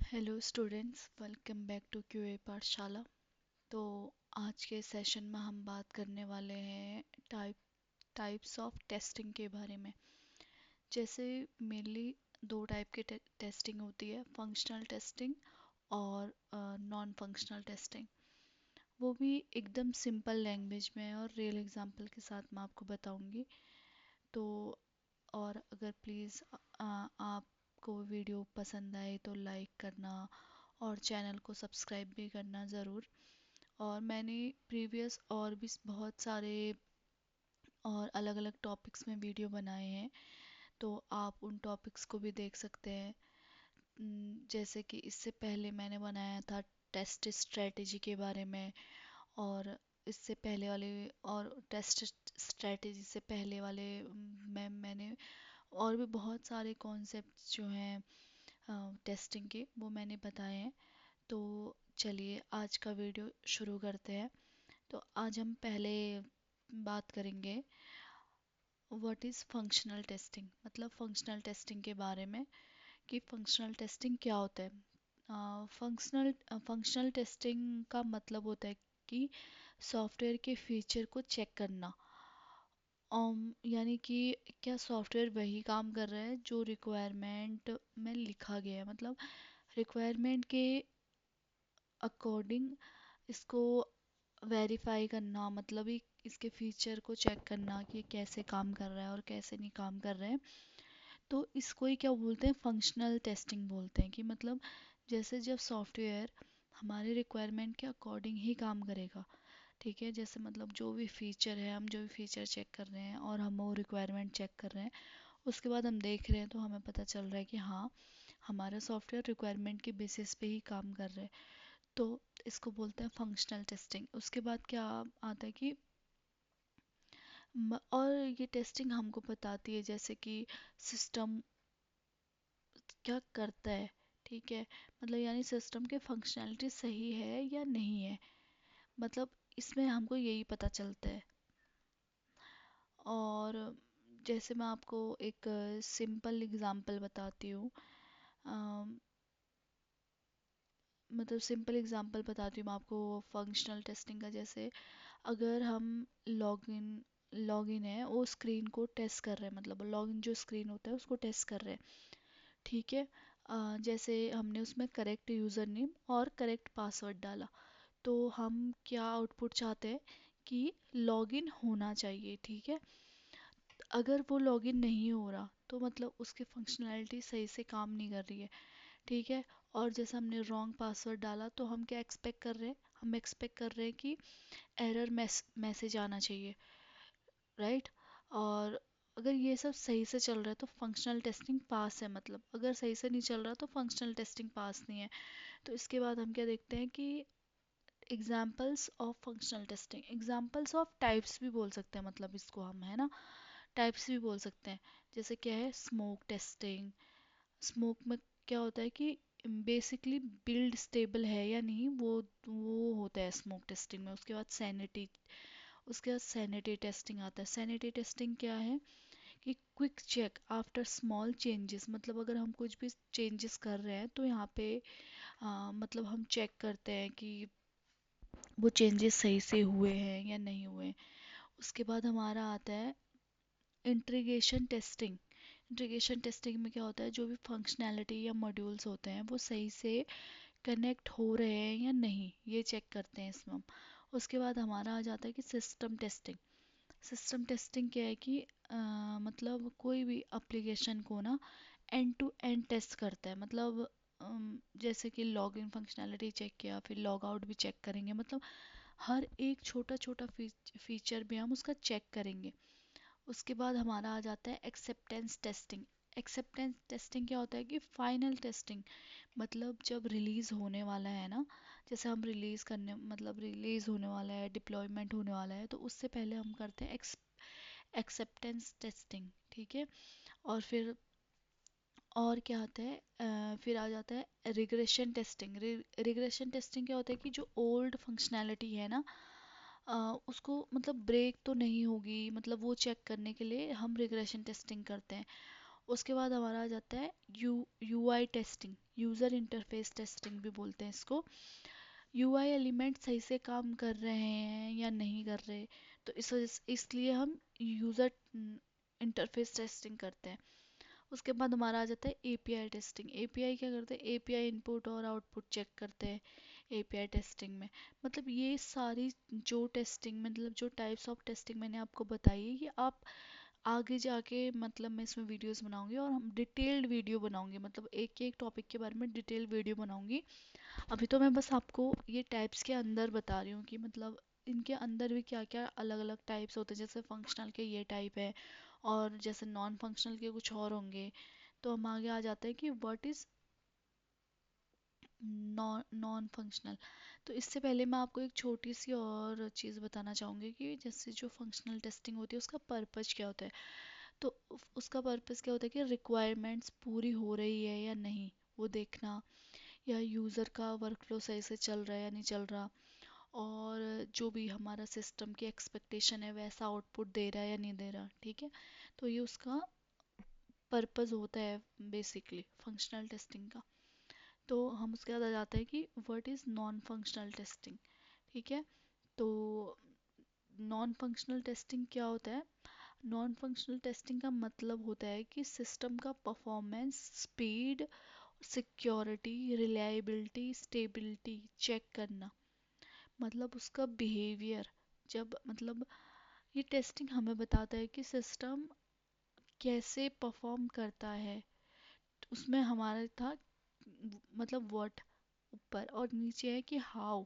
Hello students, welcome back to QA Pathshala. तो आज के सेशन में हम बात करने वाले हैं टाइप्स ऑफ टेस्टिंग के बारे में। जैसे मेनली दो टाइप के टेस्टिंग होती है, फंक्शनल टेस्टिंग और नॉन फंक्शनल टेस्टिंग। वो भी एकदम सिंपल लैंग्वेज में और रियल एग्जांपल के साथ मैं आपको बताऊंगी। तो और अगर प्लीज़ आपको वीडियो पसंद आए तो लाइक करना और चैनल को सब्सक्राइब भी करना ज़रूर। और मैंने प्रीवियस और भी बहुत सारे और अलग अलग टॉपिक्स में वीडियो बनाए हैं, तो आप उन टॉपिक्स को भी देख सकते हैं। जैसे कि इससे पहले मैंने बनाया था टेस्ट स्ट्रेटेजी के बारे में, और इससे पहले वाले और टेस्ट स्ट्रेटेजी से पहले वाले में मैंने और भी बहुत सारे कॉन्सेप्ट्स जो हैं टेस्टिंग के, वो मैंने बताए हैं। तो चलिए आज का वीडियो शुरू करते हैं। तो आज हम पहले बात करेंगे व्हाट इज़ फंक्शनल टेस्टिंग, मतलब फंक्शनल टेस्टिंग के बारे में कि फंक्शनल टेस्टिंग क्या होता है। फंक्शनल टेस्टिंग का मतलब होता है कि सॉफ्टवेयर के फीचर को चेक करना। यानी कि क्या सॉफ्टवेयर वही काम कर रहा है जो रिक्वायरमेंट में लिखा गया है, मतलब रिक्वायरमेंट के अकॉर्डिंग इसको वेरीफाई करना, मतलब ही इसके फीचर को चेक करना कि कैसे काम कर रहा है और कैसे नहीं काम कर रहे हैं। तो इसको ही क्या बोलते हैं, फंक्शनल टेस्टिंग बोलते हैं। कि मतलब जैसे जब सॉफ्टवेयर हमारे रिक्वायरमेंट के अकॉर्डिंग ही काम करेगा, ठीक है। जैसे मतलब जो भी फीचर है, हम जो भी फीचर चेक कर रहे हैं और हम वो रिक्वायरमेंट चेक कर रहे हैं, उसके बाद हम देख रहे हैं तो हमें पता चल रहा है कि हाँ, हमारा सॉफ्टवेयर रिक्वायरमेंट के बेसिस पे ही काम कर रहा है। तो इसको बोलते हैं फंक्शनल टेस्टिंग। उसके बाद क्या आता है कि और ये टेस्टिंग हमको बताती है जैसे कि सिस्टम क्या करता है, ठीक है। मतलब यानी सिस्टम के फंक्शनैलिटी सही है या नहीं है, मतलब इसमें हमको यही पता चलता है। और जैसे मैं आपको एक सिंपल एग्जांपल बताती हूँ। अम, मतलब सिंपल एग्जांपल बताती हूँ मैं आपको फंक्शनल टेस्टिंग का। जैसे अगर हम लॉगिन लॉगिन है, वो स्क्रीन को टेस्ट कर रहे हैं, मतलब लॉगिन जो स्क्रीन होता है उसको टेस्ट कर रहे हैं, ठीक है। जैसे हमने उसमें करेक्ट यूज़र नेम और करेक्ट पासवर्ड डाला, तो हम क्या आउटपुट चाहते हैं कि लॉगिन होना चाहिए, ठीक है। अगर वो लॉगिन नहीं हो रहा तो मतलब उसकी फंक्शनैलिटी सही से काम नहीं कर रही है, ठीक है। और जैसे हमने रॉन्ग पासवर्ड डाला तो हम क्या एक्सपेक्ट कर रहे हैं, हम एक्सपेक्ट कर रहे हैं कि एरर मैसेज आना चाहिए, राइट। और अगर ये सब सही से चल रहा है तो फंक्शनल टेस्टिंग पास है। मतलब अगर सही से नहीं चल रहा तो फंक्शनल टेस्टिंग पास नहीं है। तो इसके बाद हम क्या देखते हैं कि examples of functional testing, examples of types भी बोल सकते हैं, मतलब इसको हम, है ना, टाइप्स भी बोल सकते हैं। जैसे क्या है, स्मोक टेस्टिंग। स्मोक में क्या होता है कि बेसिकली बिल्ड स्टेबल है या नहीं, वो होता है स्मोक टेस्टिंग में। उसके बाद सैनिटी टेस्टिंग आता है। सैनिटी टेस्टिंग क्या है कि quick check after small changes, मतलब अगर हम कुछ भी चेंजेस कर रहे हैं तो यहाँ पे मतलब हम चेक करते हैं कि वो चेंजेस सही से हुए हैं या नहीं हुए। उसके बाद हमारा आता है इंटीग्रेशन टेस्टिंग। इंटीग्रेशन टेस्टिंग में क्या होता है, जो भी फंक्शनैलिटी या मॉड्यूल्स होते हैं वो सही से कनेक्ट हो रहे हैं या नहीं, ये चेक करते हैं इसमें हम। उसके बाद हमारा आ जाता है कि सिस्टम टेस्टिंग। सिस्टम टेस्टिंग क्या है कि मतलब कोई भी एप्लीकेशन को ना एंड टू एंड टेस्ट करता है। मतलब जैसे कि लॉगिन फंक्शनैलिटी चेक किया, फिर लॉग आउट भी चेक करेंगे, मतलब हर एक छोटा छोटा फीचर भी हम उसका चेक करेंगे। उसके बाद हमारा आ जाता है एक्सेप्टेंस टेस्टिंग। एक्सेप्टेंस टेस्टिंग क्या होता है कि फाइनल टेस्टिंग, मतलब जब रिलीज़ होने वाला है ना, जैसे हम रिलीज़ करने, मतलब रिलीज़ होने वाला है, डिप्लॉयमेंट होने वाला है, तो उससे पहले हम करते हैं एक्सेप्टेंस टेस्टिंग, ठीक है। और फिर और क्या आता है, फिर आ जाता है रिग्रेशन टेस्टिंग। रिग्रेशन टेस्टिंग क्या होता है कि जो ओल्ड फंक्शनैलिटी है ना, उसको मतलब ब्रेक तो नहीं होगी, मतलब वो चेक करने के लिए हम रिग्रेशन टेस्टिंग करते हैं। उसके बाद हमारा आ जाता है UI testing, user interface testing भी बोलते हैं इसको। यूआई एलिमेंट सही से काम कर रहे हैं या नहीं कर रहे, तो इस वजह से इसलिए हम यूज़र इंटरफेस टेस्टिंग करते हैं। उसके बाद हमारा आ जाता है एपीआई टेस्टिंग। एपीआई क्या करते हैं, एपीआई इनपुट और आउटपुट चेक करते हैं एपीआई टेस्टिंग में। मतलब ये सारी जो टेस्टिंग, मतलब जो टाइप्स ऑफ टेस्टिंग मैंने आपको बताई है, ये आप आगे जाके, मतलब मैं इसमें वीडियोस बनाऊंगी और हम डिटेल्ड वीडियो बनाऊंगी, मतलब एक एक टॉपिक के बारे में डिटेल्ड वीडियो बनाऊंगी। अभी तो मैं बस आपको ये टाइप्स के अंदर बता रही हूँ कि मतलब इनके अंदर भी क्या क्या अलग अलग टाइप्स होते हैं। जैसे फंक्शनल के ये टाइप है, और जैसे नॉन फंक्शनल के कुछ और होंगे। तो हम आगे आ जाते हैं कि what is non non functional. तो इससे पहले मैं आपको एक छोटी सी और चीज़ बताना चाहूँगी कि जैसे जो फंक्शनल टेस्टिंग होती है उसका पर्पज़ क्या होता है। तो उसका पर्पज़ क्या होता है कि रिक्वायरमेंट्स पूरी हो रही है या नहीं वो देखना, या यूज़र का वर्कफ्लो सही से चल रहा है या नहीं चल रहा, और जो भी हमारा सिस्टम की एक्सपेक्टेशन है वैसा आउटपुट दे रहा है या नहीं दे रहा। ठीक है, तो ये उसका पर्पज़ होता है बेसिकली फंक्शनल टेस्टिंग का। तो हम उसके बाद आ जाते हैं कि what is non functional testing. ठीक है, तो नॉन फंक्शनल टेस्टिंग क्या होता है। नॉन फंक्शनल टेस्टिंग का मतलब होता है कि सिस्टम का performance, speed, security, reliability, stability check करना। मतलब उसका बिहेवियर, जब मतलब ये टेस्टिंग हमें बताता है कि सिस्टम कैसे परफॉर्म करता है। उसमें हमारा था मतलब व्हाट ऊपर, और नीचे है कि हाउ,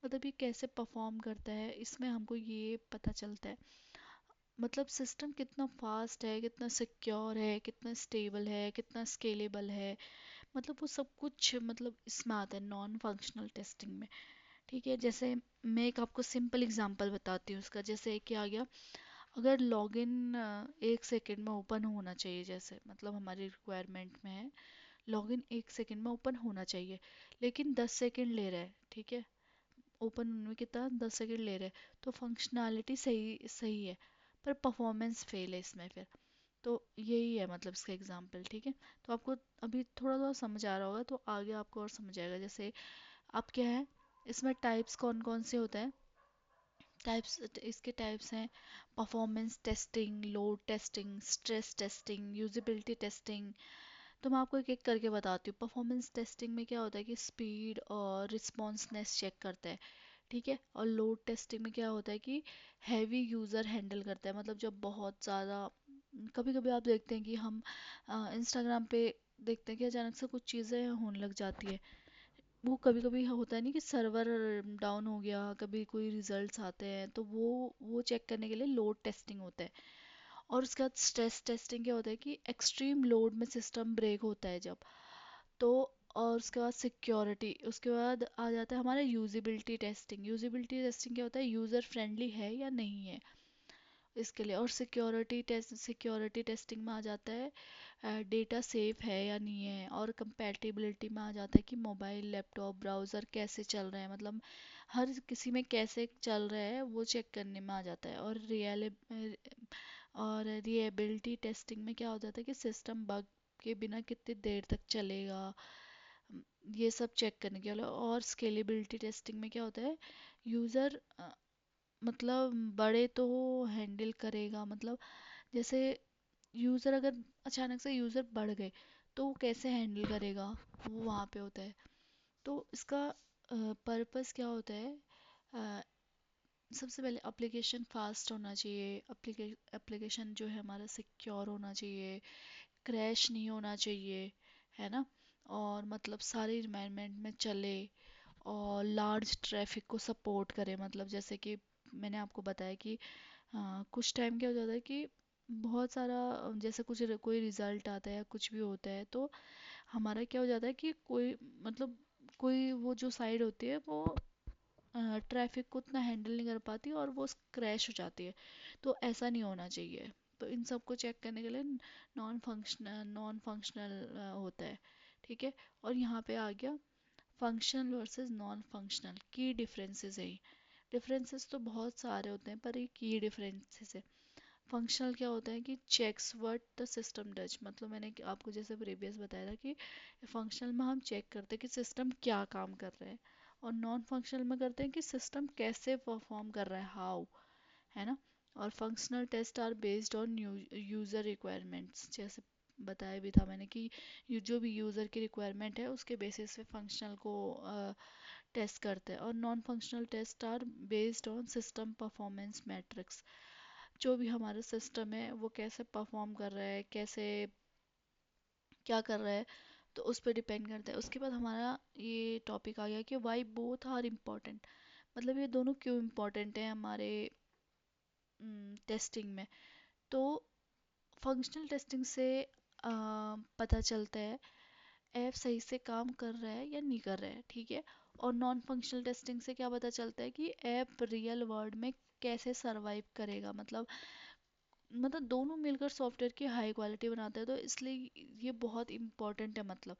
मतलब ये कैसे परफॉर्म करता है, इसमें हमको ये पता चलता है। मतलब सिस्टम कितना फास्ट है, कितना सिक्योर है, कितना स्टेबल है, कितना स्केलेबल है, मतलब वो सब कुछ मतलब इसमें आता है नॉन फंक्शनल टेस्टिंग में। ठीक है, जैसे मैं एक आपको सिंपल एग्जांपल बताती हूँ उसका। जैसे क्या आ गया, अगर लॉगिन 1 सेकंड में ओपन होना चाहिए, जैसे मतलब हमारी रिक्वायरमेंट में है लॉगिन 1 सेकंड में ओपन होना चाहिए, लेकिन 10 सेकंड ले रहा है। ठीक है, ओपन होने में कितना 10 सेकंड ले रहा है, तो फंक्शनैलिटी सही सही है, पर परफॉर्मेंस फेल है इसमें फिर। तो यही है मतलब इसका एग्जांपल। ठीक है, तो आपको अभी थोड़ा थोड़ा समझ आ रहा होगा, तो आगे आपको और समझ आएगा। जैसे अब क्या है, इसमें टाइप्स कौन कौन से होते हैं। टाइप्स, इसके टाइप्स हैं performance testing, load testing, stress testing, usability testing. तो मैं आपको एक एक करके बताती हूँ। परफॉर्मेंस टेस्टिंग में क्या होता है कि स्पीड और रिस्पॉन्सनेस चेक करता है। ठीक है, और लोड टेस्टिंग में क्या होता है कि हैवी यूज़र हैंडल करता है। मतलब जब बहुत ज़्यादा, कभी कभी आप देखते हैं कि हम इंस्टाग्राम पे देखते हैं कि अचानक से कुछ चीज़ें होने लग जाती है। वो कभी कभी होता है नहीं कि सर्वर डाउन हो गया, कभी कोई रिजल्ट्स आते हैं, तो वो चेक करने के लिए लोड टेस्टिंग होता है। और उसके बाद स्ट्रेस टेस्टिंग क्या होता है कि एक्सट्रीम लोड में सिस्टम ब्रेक होता है जब, तो और उसके बाद सिक्योरिटी, उसके बाद आ जाता है हमारा यूजिबिलिटी टेस्टिंग। यूजिबिलिटी टेस्टिंग क्या होता है, यूज़र फ्रेंडली है या नहीं है इसके लिए। और सिक्योरिटी टेस्टिंग में आ जाता है डेटा सेफ है या नहीं है। और कंपैटिबिलिटी में आ जाता है कि मोबाइल, लैपटॉप, ब्राउज़र कैसे चल रहे हैं, मतलब हर किसी में कैसे चल रहा है वो चेक करने में आ जाता है। और रिएबिलिटी टेस्टिंग में क्या हो जाता है कि सिस्टम बग के बिना कितनी देर तक चलेगा, ये सब चेक करने के लिए। और स्केलेबिलिटी टेस्टिंग में क्या होता है, यूज़र मतलब बड़े तो हैंडल करेगा, मतलब जैसे यूज़र अगर अचानक से यूज़र बढ़ गए तो वो कैसे हैंडल करेगा, वो वहाँ पे होता है। तो इसका पर्पस क्या होता है, अ, सबसे पहले एप्लीकेशन फास्ट होना चाहिए, एप्लीकेशन जो है हमारा सिक्योर होना चाहिए, क्रैश नहीं होना चाहिए, है ना। और मतलब सारे इन्वायरमेंट में चले, और लार्ज ट्रैफिक को सपोर्ट करे। मतलब जैसे कि मैंने आपको बताया कि कुछ टाइम क्या हो जाता है कि बहुत सारा जैसे कुछ कोई रिजल्ट आता है या कुछ भी होता है, तो हमारा क्या हो जाता है कि कोई मतलब कोई वो जो साइड होती है वो ट्रैफिक को उतना हैंडल नहीं कर पाती और वो क्रैश हो जाती है। तो ऐसा नहीं होना चाहिए। तो इन सब को चेक करने के लिए नॉन फंक्शनल होता है। ठीक है, और यहाँ पे आ गया फंक्शनल वर्सेस नॉन फंक्शनल की डिफरेंसेस है। डिफरेंसेस तो बहुत सारे होते हैं, पर ये की डिफरेंसेस है। फंक्शनल क्या होता है कि checks what the system does, मतलब मैंने आपको जैसे प्रीवियस बताया था कि फंक्शनल में हम चेक करते हैं कि सिस्टम क्या काम कर रहा है, और नॉन फंक्शनल में करते हैं कि सिस्टम कैसे परफॉर्म कर रहा है, हाउ, है ना। और functional test are based on user requirements, जैसे बताया भी था मैंने कि जो भी यूज़र की रिक्वायरमेंट है उसके बेसिस पे फंक्शनल को टेस्ट करते हैं। और non functional test are based on system performance metrics, जो भी हमारा सिस्टम है वो कैसे परफॉर्म कर रहा है, कैसे क्या कर रहा है, तो उस पर डिपेंड करता है। उसके बाद हमारा ये टॉपिक आ गया कि वाई बोथ आर इम्पॉर्टेंट, मतलब ये दोनों क्यों इम्पॉर्टेंट हैं हमारे टेस्टिंग में। तो फंक्शनल टेस्टिंग से पता चलता है ऐप सही से काम कर रहा है या नहीं कर रहा है, ठीक है। और नॉन फंक्शनल टेस्टिंग से क्या पता चलता है कि ऐप रियल वर्ल्ड में कैसे सरवाइव करेगा, मतलब दोनों मिलकर सॉफ्टवेयर की हाई क्वालिटी बनाते हैं, तो इसलिए ये बहुत इम्पोर्टेंट है, मतलब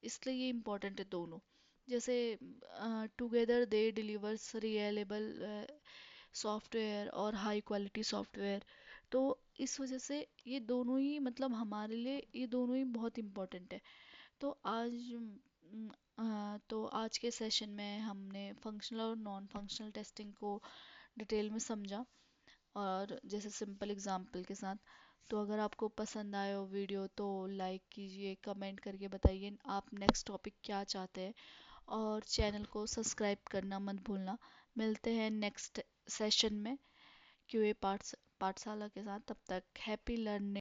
इसलिए ये इम्पोर्टेंट है दोनों। जैसे together they delivers reliable software और हाई क्वालिटी सॉफ्टवेयर, तो इस वजह से ये दोनों ही, मतलब हमारे लिए ये दोनों ही बहुत इम्पोर्टेंट है। तो तो आज के सेशन में हमने फंक्शनल और नॉन फंक्शनल टेस्टिंग को डिटेल में समझा, और जैसे सिंपल एग्जांपल के साथ। तो अगर आपको पसंद आए हो वीडियो तो लाइक कीजिए, कमेंट करके बताइए आप नेक्स्ट टॉपिक क्या चाहते हैं, और चैनल को सब्सक्राइब करना मत भूलना। मिलते हैं नेक्स्ट सेशन में क्यूए पाठशाला के साथ, तब तक हैप्पी लर्निंग।